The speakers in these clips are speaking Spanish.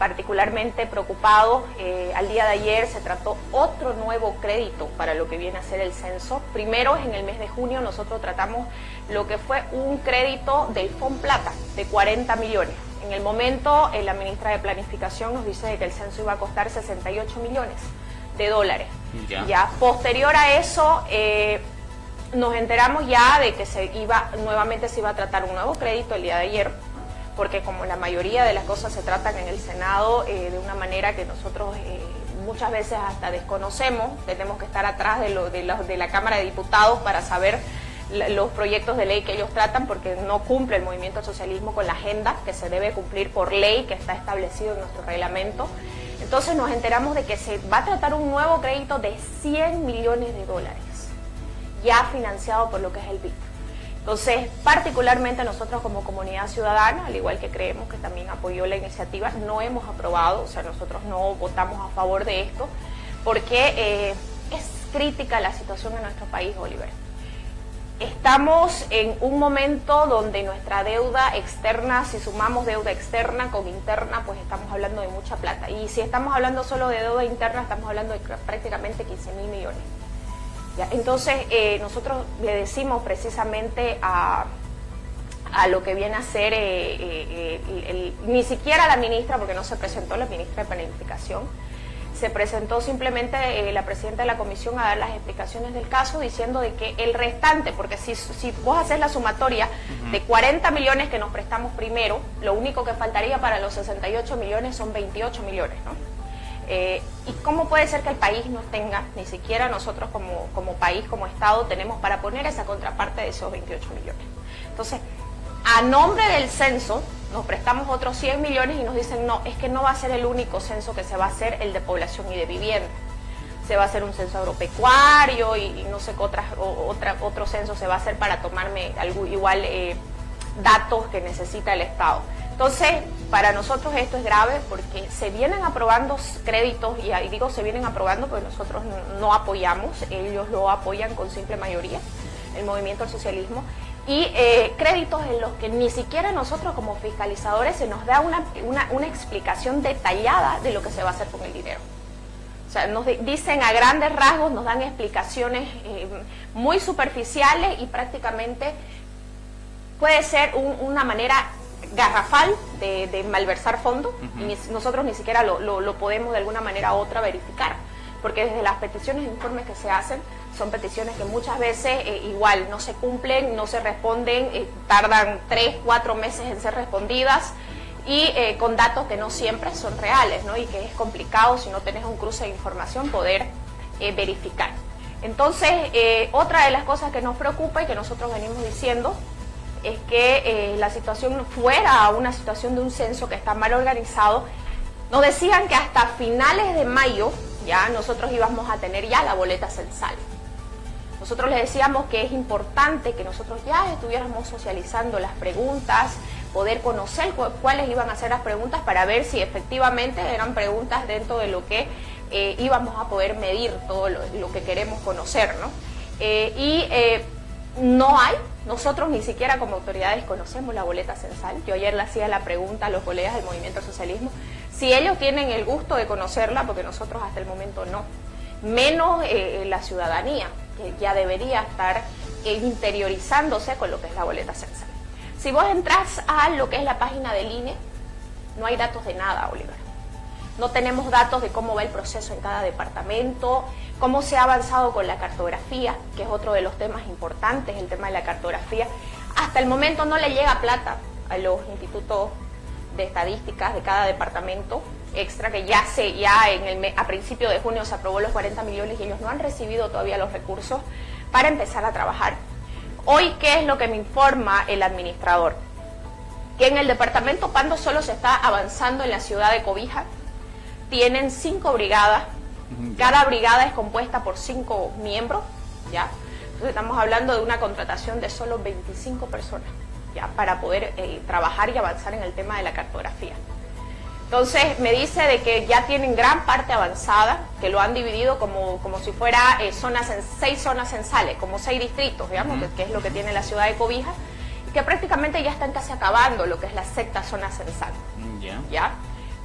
particularmente preocupados. Al día de ayer se trató otro nuevo crédito para lo que viene a ser el censo. Primero, en el mes de junio, nosotros tratamos lo que fue un crédito del Fomplata de 40 millones. En el momento, la ministra de Planificación nos dice que el censo iba a costar 68 millones de dólares. Ya posterior a eso, nos enteramos ya de que nuevamente se iba a tratar un nuevo crédito el día de ayer, porque como la mayoría de las cosas se tratan en el Senado de una manera que nosotros muchas veces hasta desconocemos, tenemos que estar atrás de la Cámara de Diputados para saber los proyectos de ley que ellos tratan, porque no cumple el movimiento al socialismo con la agenda que se debe cumplir por ley, que está establecido en nuestro reglamento. Entonces nos enteramos de que se va a tratar un nuevo crédito de 100 millones de dólares, ya financiado por lo que es el BID. Entonces, particularmente nosotros como comunidad ciudadana, al igual que creemos que también apoyó la iniciativa, no hemos aprobado, o sea, nosotros no votamos a favor de esto, porque es crítica la situación en nuestro país, Oliver. Estamos en un momento donde nuestra deuda externa, si sumamos deuda externa con interna, pues estamos hablando de mucha plata. Y si estamos hablando solo de deuda interna, estamos hablando de prácticamente 15.000 millones. ¿Ya? Entonces, nosotros le decimos precisamente a lo que viene a ser, ni siquiera la ministra, porque no se presentó la ministra de Planificación, se presentó simplemente la presidenta de la comisión a dar las explicaciones del caso, diciendo de que el restante, porque si vos haces la sumatoria de 40 millones que nos prestamos primero, lo único que faltaría para los 68 millones son 28 millones, ¿no? ¿Y cómo puede ser que el país no tenga, ni siquiera nosotros como país, como Estado, tenemos para poner esa contraparte de esos 28 millones? Entonces, a nombre del censo, nos prestamos otros 100 millones y nos dicen, no, es que no va a ser el único censo que se va a hacer, el de población y de vivienda. Se va a hacer un censo agropecuario y no sé qué otro censo se va a hacer para tomarme igual datos que necesita el Estado. Entonces, para nosotros esto es grave porque se vienen aprobando créditos, y digo se vienen aprobando porque nosotros no apoyamos, ellos lo apoyan con simple mayoría, el movimiento al socialismo, y créditos en los que ni siquiera nosotros como fiscalizadores se nos da una explicación detallada de lo que se va a hacer con el dinero. O sea, nos dicen a grandes rasgos, nos dan explicaciones muy superficiales y prácticamente puede ser una manera garrafal de malversar fondos, y nosotros ni siquiera lo podemos de alguna manera u otra verificar, porque desde las peticiones e informes que se hacen, son peticiones que muchas veces igual no se cumplen, no se responden, tardan 3, 4 meses en ser respondidas, y con datos que no siempre son reales, ¿no? Y que es complicado, si no tenés un cruce de información, poder verificar. Entonces, otra de las cosas que nos preocupa y que nosotros venimos diciendo es que la situación fuera una situación de un censo que está mal organizado. Nos decían que hasta finales de mayo ya nosotros íbamos a tener ya la boleta censal. Nosotros les decíamos que es importante que nosotros ya estuviéramos socializando las preguntas, poder conocer cuáles iban a ser las preguntas para ver si efectivamente eran preguntas dentro de lo que íbamos a poder medir todo lo que queremos conocer, ¿no? No hay, nosotros ni siquiera como autoridades conocemos la boleta censal. Yo ayer le hacía la pregunta a los colegas del Movimiento al Socialismo si ellos tienen el gusto de conocerla, porque nosotros hasta el momento no, menos la ciudadanía, que ya debería estar interiorizándose con lo que es la boleta censal. Si vos entras a lo que es la página del INE, no hay datos de nada, Oliver. No tenemos datos de cómo va el proceso en cada departamento, cómo se ha avanzado con la cartografía, que es otro de los temas importantes, el tema de la cartografía. Hasta el momento no le llega plata a los institutos de estadísticas de cada departamento extra, que a principio de junio se aprobó los 40 millones y ellos no han recibido todavía los recursos para empezar a trabajar. Hoy, ¿qué es lo que me informa el administrador? Que en el departamento Pando solo se está avanzando en la ciudad de Cobija. Tienen 5 brigadas, cada brigada es compuesta por 5 miembros, ¿ya? Entonces estamos hablando de una contratación de solo 25 personas, ¿ya? Para poder trabajar y avanzar en el tema de la cartografía. Entonces me dice de que ya tienen gran parte avanzada, que lo han dividido como si fuera 6 zonas censales, como 6 distritos, digamos, que es lo que tiene la ciudad de Cobija, y que prácticamente ya están casi acabando lo que es la sexta zona censal, ¿ya?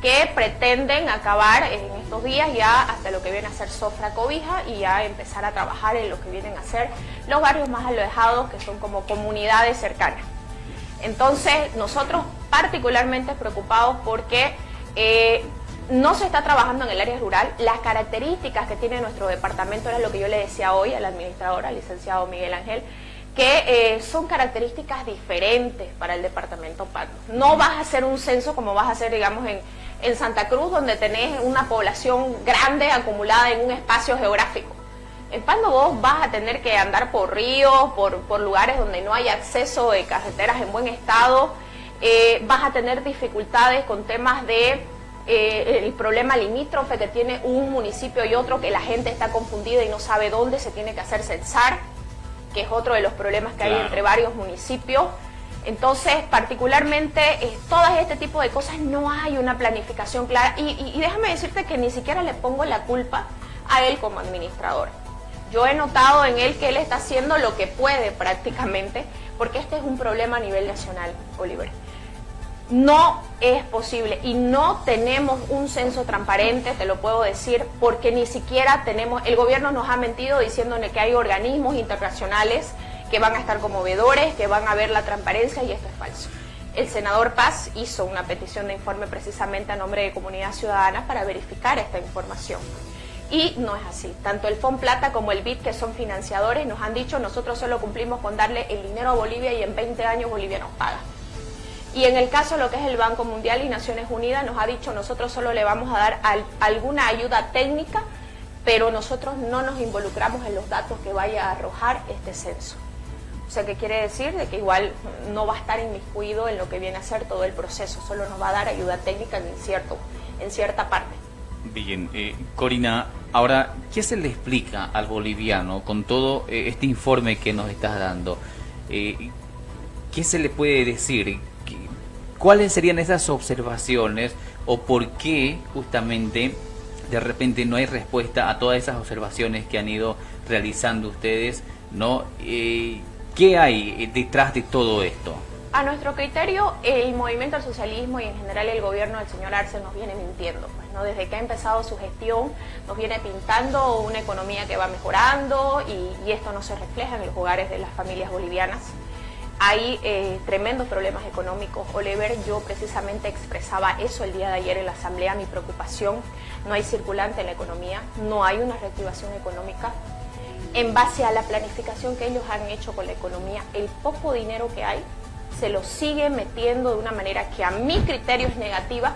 que pretenden acabar en estos días ya hasta lo que viene a ser Sofra Cobija y ya empezar a trabajar en lo que vienen a ser los barrios más alejados, que son como comunidades cercanas. Entonces, nosotros particularmente preocupados porque no se está trabajando en el área rural. Las características que tiene nuestro departamento, era lo que yo le decía hoy a la administradora, al licenciado Miguel Ángel, que son características diferentes para el departamento Pando. No vas a hacer un censo como vas a hacer, digamos, en Santa Cruz, donde tenés una población grande acumulada en un espacio geográfico. En Pando vos vas a tener que andar por ríos, por lugares donde no hay acceso de carreteras en buen estado, vas a tener dificultades con temas de el problema limítrofe que tiene un municipio y otro, que la gente está confundida y no sabe dónde se tiene que hacer censar, que es otro de los problemas que hay entre varios municipios. Entonces, particularmente, todas este tipo de cosas no hay una planificación clara. Y déjame decirte que ni siquiera le pongo la culpa a él como administrador. Yo he notado en él que él está haciendo lo que puede prácticamente, porque este es un problema a nivel nacional, Oliver. No es posible y no tenemos un censo transparente, te lo puedo decir, porque ni siquiera tenemos, el gobierno nos ha mentido diciéndole que hay organismos internacionales que van a estar como veedores, que van a ver la transparencia, y esto es falso. El senador Paz hizo una petición de informe precisamente a nombre de Comunidad Ciudadana para verificar esta información. Y no es así. Tanto el FONPLATA como el BID, que son financiadores, nos han dicho: nosotros solo cumplimos con darle el dinero a Bolivia y en 20 años Bolivia nos paga. Y en el caso de lo que es el Banco Mundial y Naciones Unidas, nos ha dicho: nosotros solo le vamos a dar alguna ayuda técnica, pero nosotros no nos involucramos en los datos que vaya a arrojar este censo. O sea, ¿qué quiere decir? De que igual no va a estar inmiscuido en lo que viene a ser todo el proceso, solo nos va a dar ayuda técnica en cierta parte. Bien, Corina, ahora, ¿qué se le explica al boliviano con todo este informe que nos estás dando? ¿Qué se le puede decir? ¿Cuáles serían esas observaciones o por qué justamente de repente no hay respuesta a todas esas observaciones que han ido realizando ustedes, ¿no? ¿Qué hay detrás de todo esto? A nuestro criterio, el movimiento al socialismo y en general el gobierno del señor Arce nos viene mintiendo, pues, ¿no? Desde que ha empezado su gestión nos viene pintando una economía que va mejorando y esto no se refleja en los hogares de las familias bolivianas. Hay tremendos problemas económicos, Oliver. Yo precisamente expresaba eso el día de ayer en la asamblea, mi preocupación. No hay circulante en la economía, no hay una reactivación económica. En base a la planificación que ellos han hecho con la economía, el poco dinero que hay se lo sigue metiendo de una manera que a mi criterio es negativa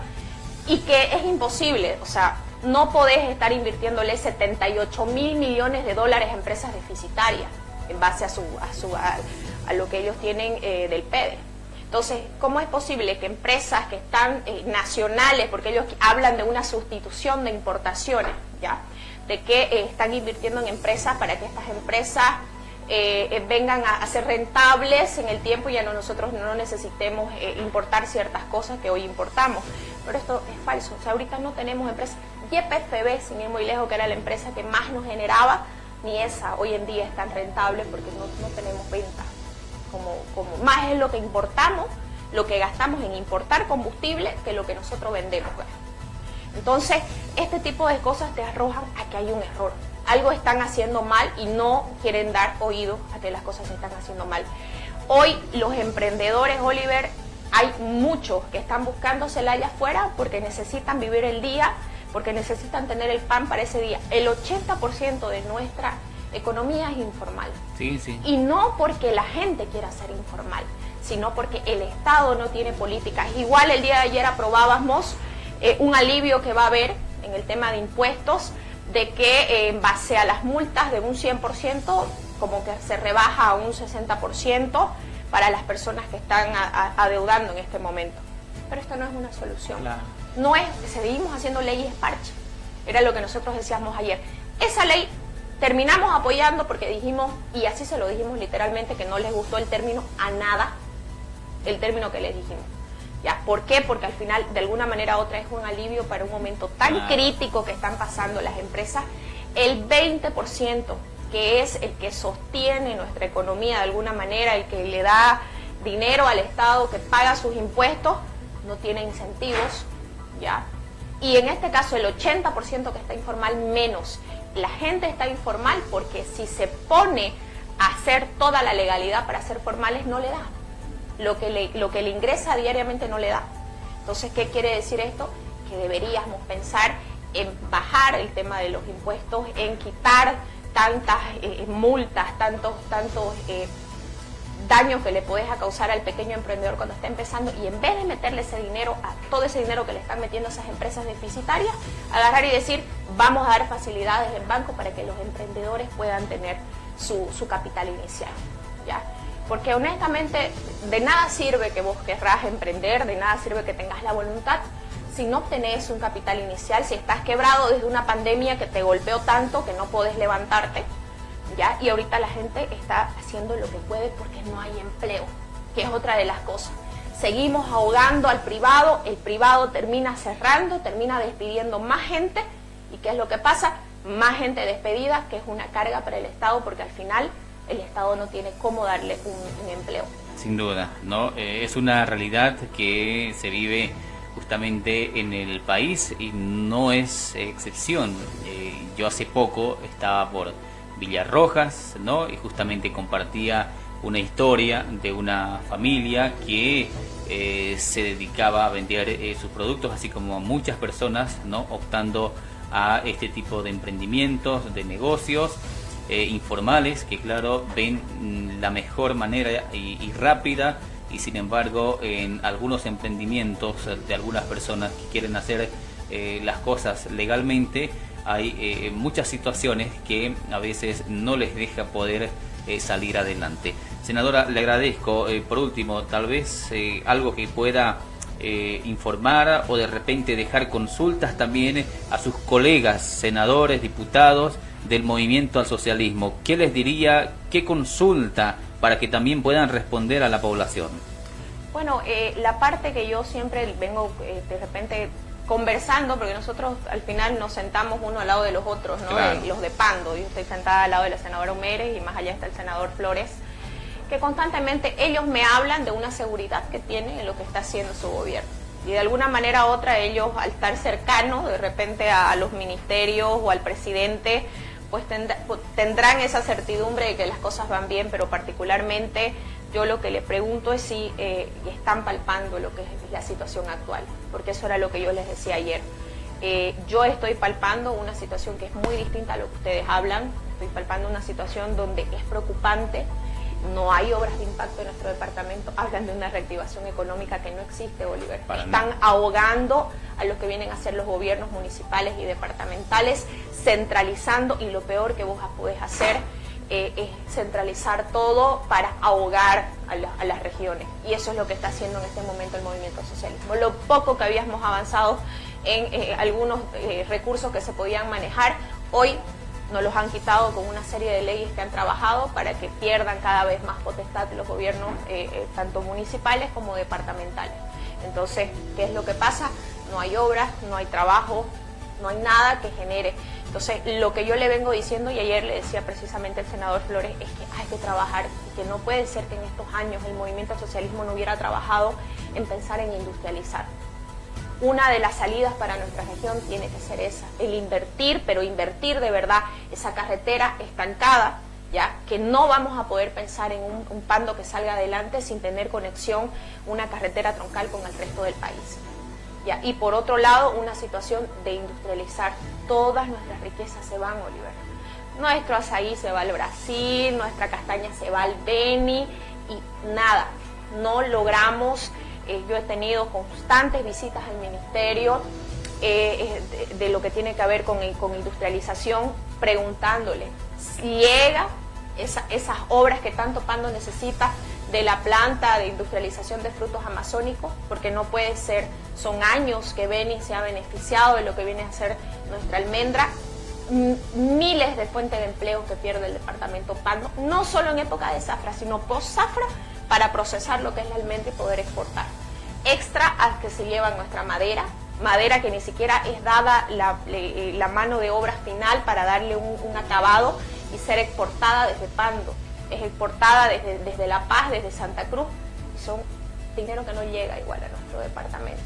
y que es imposible. O sea, no podés estar invirtiéndole 78 mil millones de dólares a empresas deficitarias en base a lo que ellos tienen del PEDE. Entonces, ¿cómo es posible que empresas que están nacionales, porque ellos hablan de una sustitución de importaciones, ¿ya?, de que están invirtiendo en empresas para que estas empresas vengan a ser rentables en el tiempo y ya nosotros no necesitemos importar ciertas cosas que hoy importamos? Pero esto es falso. O sea, ahorita no tenemos empresas. YPFB, sin ir muy lejos, que era la empresa que más nos generaba, ni esa hoy en día es tan rentable porque no tenemos ventas. Como más es lo que importamos, lo que gastamos en importar combustible, que lo que nosotros vendemos. Entonces, este tipo de cosas te arrojan a que hay un error. Algo están haciendo mal y no quieren dar oído a que las cosas se están haciendo mal. Hoy los emprendedores, Oliver, hay muchos que están buscándosela allá afuera porque necesitan vivir el día, porque necesitan tener el pan para ese día. El 80% de nuestra economía es informal. Sí, sí. Y no porque la gente quiera ser informal, sino porque el Estado no tiene políticas. Igual el día de ayer aprobábamos un alivio que va a haber en el tema de impuestos, de que en base a las multas de un 100%, como que se rebaja a un 60% para las personas que están adeudando en este momento. Pero esto no es una solución. Claro. No es, seguimos haciendo leyes parche. Era lo que nosotros decíamos ayer. Esa ley terminamos apoyando porque dijimos, y así se lo dijimos literalmente, que no les gustó el término a nada, el término que les dijimos. ¿Ya? ¿Por qué? Porque al final, de alguna manera u otra, es un alivio para un momento tan crítico que están pasando las empresas. El 20%, que es el que sostiene nuestra economía de alguna manera, el que le da dinero al Estado, que paga sus impuestos, no tiene incentivos ¿ya? Y en este caso el 80% que está informal menos. La gente está informal porque si se pone a hacer toda la legalidad para ser formales no le da. Lo que le ingresa diariamente no le da. Entonces, ¿qué quiere decir esto? Que deberíamos pensar en bajar el tema de los impuestos, en quitar tantas multas, tantos daños que le puedes causar al pequeño emprendedor cuando está empezando, y en vez de meterle ese dinero, a todo ese dinero que le están metiendo a esas empresas deficitarias, agarrar y decir, vamos a dar facilidades en banco para que los emprendedores puedan tener su capital inicial, ¿ya? Porque honestamente de nada sirve que vos querrás emprender, de nada sirve que tengas la voluntad si no obtenés un capital inicial, si estás quebrado desde una pandemia que te golpeó tanto que no podés levantarte, ¿ya? Y ahorita la gente está haciendo lo que puede porque no hay empleo, que es otra de las cosas. Seguimos ahogando al privado, el privado termina cerrando, termina despidiendo más gente, ¿y qué es lo que pasa? Más gente despedida, que es una carga para el Estado, porque al final el Estado no tiene cómo darle un empleo. Sin duda, ¿no? Es una realidad que se vive justamente en el país y no es excepción. Yo hace poco estaba por Villarrojas, ¿no? Y justamente compartía una historia de una familia que se dedicaba a vender sus productos, así como muchas personas, ¿no? Optando a este tipo de emprendimientos, de negocios informales, que claro, ven la mejor manera y rápida, y sin embargo en algunos emprendimientos de algunas personas que quieren hacer las cosas legalmente, hay muchas situaciones que a veces no les deja poder salir adelante. Senadora, le agradezco. Por último, tal vez algo que pueda informar o de repente dejar consultas también a sus colegas senadores, diputados del Movimiento al Socialismo. ¿Qué les diría? ¿Qué consulta para que también puedan responder a la población? Bueno, la parte que yo siempre vengo de repente conversando, porque nosotros al final nos sentamos uno al lado de los otros, ¿no? Claro. Los de Pando, yo estoy sentada al lado de la senadora Humérez y más allá está el senador Flores, que constantemente ellos me hablan de una seguridad que tienen en lo que está haciendo su gobierno. Y de alguna manera u otra ellos, al estar cercanos de repente a los ministerios o al presidente, pues tendrán esa certidumbre de que las cosas van bien, pero particularmente yo lo que le pregunto es si están palpando lo que es la situación actual, porque eso era lo que yo les decía ayer. Yo estoy palpando una situación que es muy distinta a lo que ustedes hablan, estoy palpando una situación donde es preocupante, no hay obras de impacto en nuestro departamento, hablan de una reactivación económica que no existe, Oliver. Están ahogando a lo que vienen a ser los gobiernos municipales y departamentales, centralizando, y lo peor que vos podés hacer es centralizar todo para ahogar a las regiones, y eso es lo que está haciendo en este momento el Movimiento Socialismo. Lo poco que habíamos avanzado en algunos recursos que se podían manejar, hoy nos los han quitado con una serie de leyes que han trabajado para que pierdan cada vez más potestad los gobiernos, tanto municipales como departamentales. Entonces, ¿qué es lo que pasa? No hay obras, no hay trabajo, no hay nada que genere. Entonces, lo que yo le vengo diciendo, y ayer le decía precisamente al senador Flores, es que hay que trabajar, y que no puede ser que en estos años el Movimiento al Socialismo no hubiera trabajado en pensar en industrializar. Una de las salidas para nuestra región tiene que ser esa, el invertir, pero invertir de verdad, esa carretera estancada, ya que no vamos a poder pensar en un Pando que salga adelante sin tener conexión, una carretera troncal con el resto del país. ¿Ya? Y por otro lado, una situación de industrializar. Todas nuestras riquezas se van, Oliver. Nuestro azaí se va al Brasil, nuestra castaña se va al Beni, y nada, no logramos. Yo he tenido constantes visitas al ministerio de lo que tiene que ver con industrialización, preguntándole si llega esas obras que tanto Pando necesita de la planta de industrialización de frutos amazónicos, porque no puede ser, son años que Beni se ha beneficiado de lo que viene a ser nuestra almendra, miles de fuentes de empleo que pierde el departamento Pando, no solo en época de zafra, sino post-zafra, para procesar lo que es la almendra y poder exportar. Extra a que se lleva nuestra madera que ni siquiera es dada la mano de obra final para darle un acabado y ser exportada desde Pando. Es exportada desde La Paz, desde Santa Cruz, y son dinero que no llega igual a nuestro departamento.